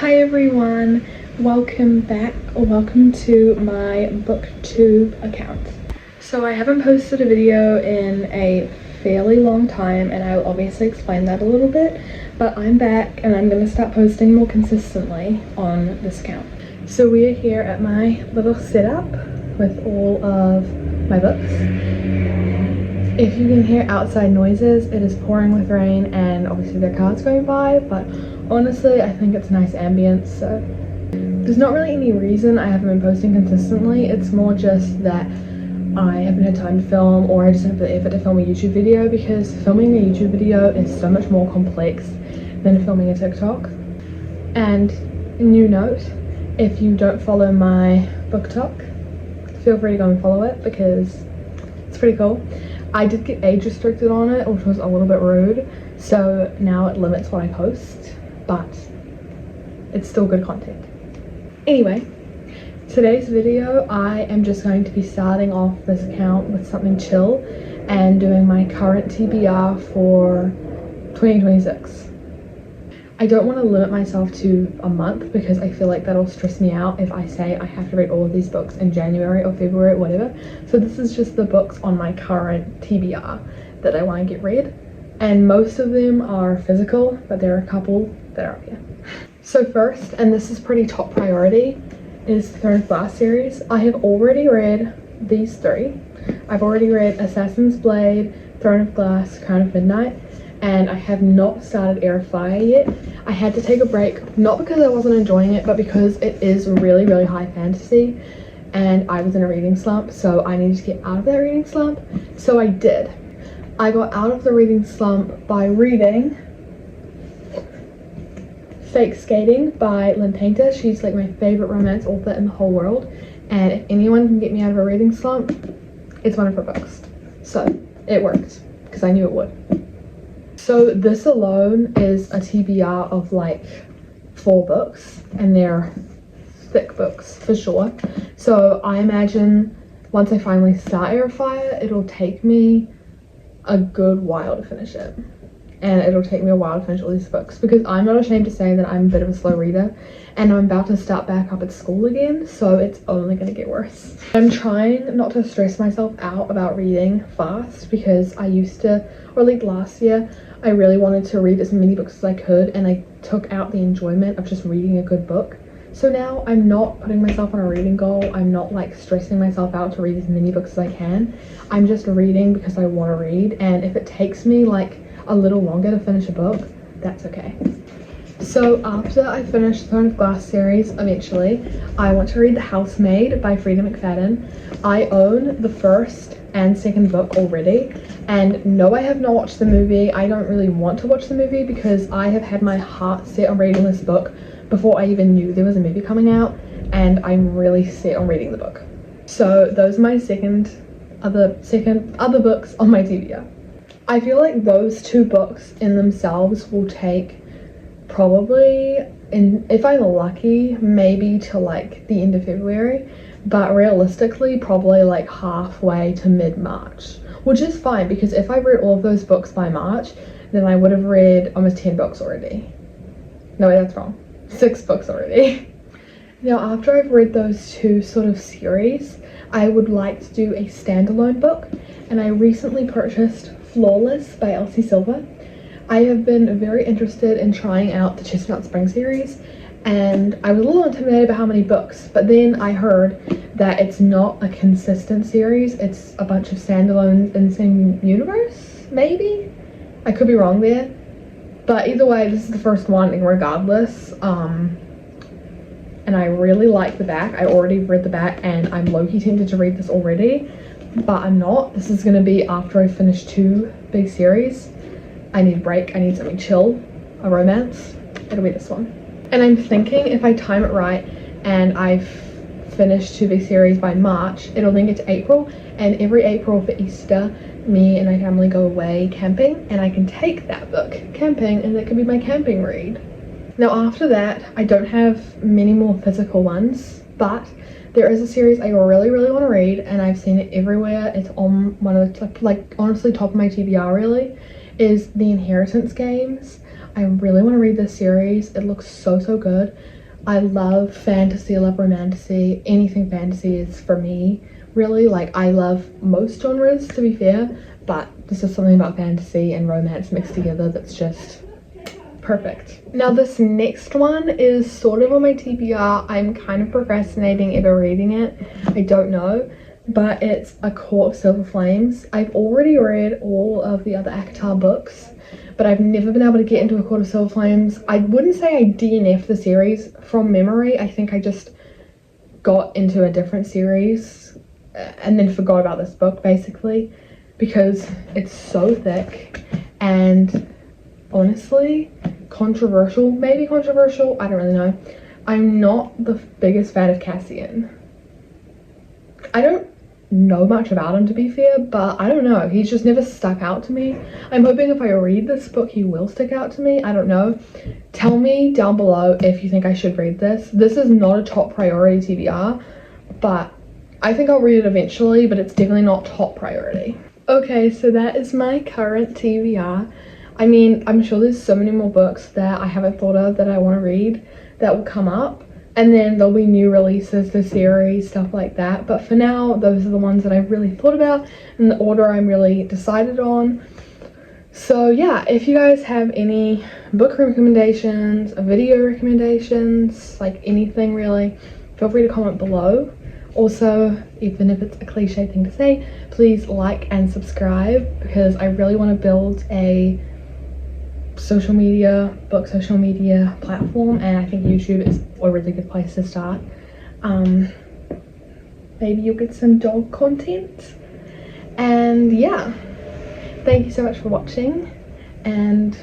Hi everyone, welcome back or welcome to my booktube account. So I haven't posted a video in a fairly long time and I'll obviously explain that a little bit, but I'm back and I'm going to start posting more consistently on this account. So we are here at my little setup with all of my books. If you can hear outside noises, it is pouring with rain and obviously there are cars going by, but honestly I think it's a nice ambience, so there's not really any reason I haven't been posting consistently. It's more just that I haven't had time to film, or I just haven't put the effort to film a YouTube video, because filming a YouTube video is so much more complex than filming a TikTok. And new note, if you don't follow my BookTok, feel free to go and follow it because it's pretty cool. I did get age restricted on it, which was a little bit rude, so now it limits what I post, but it's still good content. Anyway, today's video I am just going to be starting off this account with something chill and doing my current TBR for 2026. I don't want to limit myself to a month because I feel like that'll stress me out if I say I have to read all of these books in January or February, whatever. So this is just the books on my current TBR that I want to get read. And most of them are physical, but there are a couple that are here. So first, and this is pretty top priority, is the Throne of Glass series. I have already read these three. I've already read Assassin's Blade, Throne of Glass, Crown of Midnight, and I have not started Heir of Fire yet. I had to take a break, not because I wasn't enjoying it, but because it is really, really high fantasy and I was in a reading slump, so I needed to get out of that reading slump. So I did. I got out of the reading slump by reading Fake Skating by Lynn Painter. She's like my favorite romance author in the whole world, and if anyone can get me out of a reading slump, it's one of her books. So it worked because I knew it would. So this alone is a TBR of like 4 books, and they're thick books for sure. So I imagine once I finally start Heir of Fire, it'll take me a good while to finish it. And it'll take me a while to finish all these books, because I'm not ashamed to say that I'm a bit of a slow reader and I'm about to start back up at school again, so it's only going to get worse. I'm trying not to stress myself out about reading fast, because I used to, or like last year, I really wanted to read as many books as I could, and I took out the enjoyment of just reading a good book. So now I'm not putting myself on a reading goal. I'm not like stressing myself out to read as many books as I can. I'm just reading because I want to read, and if it takes me like a little longer to finish a book, that's okay. So after I finish the Throne of Glass series, eventually, I want to read The Housemaid by Frida McFadden. I own the first and second book already, and no, I have not watched the movie. I don't really want to watch the movie because I have had my heart set on reading this book before I even knew there was a movie coming out, and I'm really set on reading the book. So those are my other books on my TBR. I feel like those 2 books in themselves will take probably, if I'm lucky, maybe to like the end of February, but realistically probably like halfway to mid-March, which is fine because if I read all of those books by March, then I would have read almost 10 books already. No, wait, that's wrong. 6 books already. Now after I've read those 2 sort of series, I would like to do a standalone book, and I recently purchased Flawless by Elsie Silver. I have been very interested in trying out the Chestnut Spring series, and I was a little intimidated about how many books, but then I heard that it's not a consistent series, it's a bunch of standalones in the same universe, maybe? I could be wrong there, but either way, this is the first one regardless, and I really like the back. I already read the back and I'm low-key tempted to read this already, but I'm not. This is going to be after I finish 2 big series. I need a break, I need something chill, a romance. It'll be this one. And I'm thinking if I time it right and I've finished 2 big series by March, it'll then get to April, and every April for Easter, me and my family go away camping, and I can take that book camping, and that could be my camping read. Now after that, I don't have many more physical ones, but there is a series I really, really want to read, and I've seen it everywhere. It's on one of the, like honestly top of my TBR really, is The Inheritance Games. I really want to read this series. It looks so good. I love fantasy, I love romantasy. Anything fantasy is for me, really. Like, I love most genres, to be fair, but this is something about fantasy and romance mixed together that's just perfect. Now this next one is sort of on my TBR. I'm kind of procrastinating ever reading it. I don't know, but it's A Court of Silver Flames. I've already read all of the other ACOTAR books, but I've never been able to get into A Court of Silver Flames. I wouldn't say I DNF'd the series from memory. I think I just got into a different series and then forgot about this book, basically, because it's so thick and honestly controversial. Maybe controversial, I don't really know. I'm not the biggest fan of Cassian. I don't know much about him, to be fair, but I don't know, he's just never stuck out to me. I'm hoping if I read this book he will stick out to me. I don't know. Tell me down below if you think I should read this. This is not a top priority TBR, but I think I'll read it eventually, but it's definitely not top priority. Okay, so that is my current TBR. I mean, I'm sure there's so many more books that I haven't thought of that I want to read that will come up, and then there'll be new releases, the series, stuff like that. But for now, those are the ones that I've really thought about and the order I'm really decided on. So yeah, if you guys have any book recommendations, video recommendations, like anything really, feel free to comment below. Also, even if it's a cliche thing to say, please like and subscribe, because I really want to build a social media platform, and I think YouTube is a really good place to start. Maybe you'll get some dog content, and yeah, thank you so much for watching, and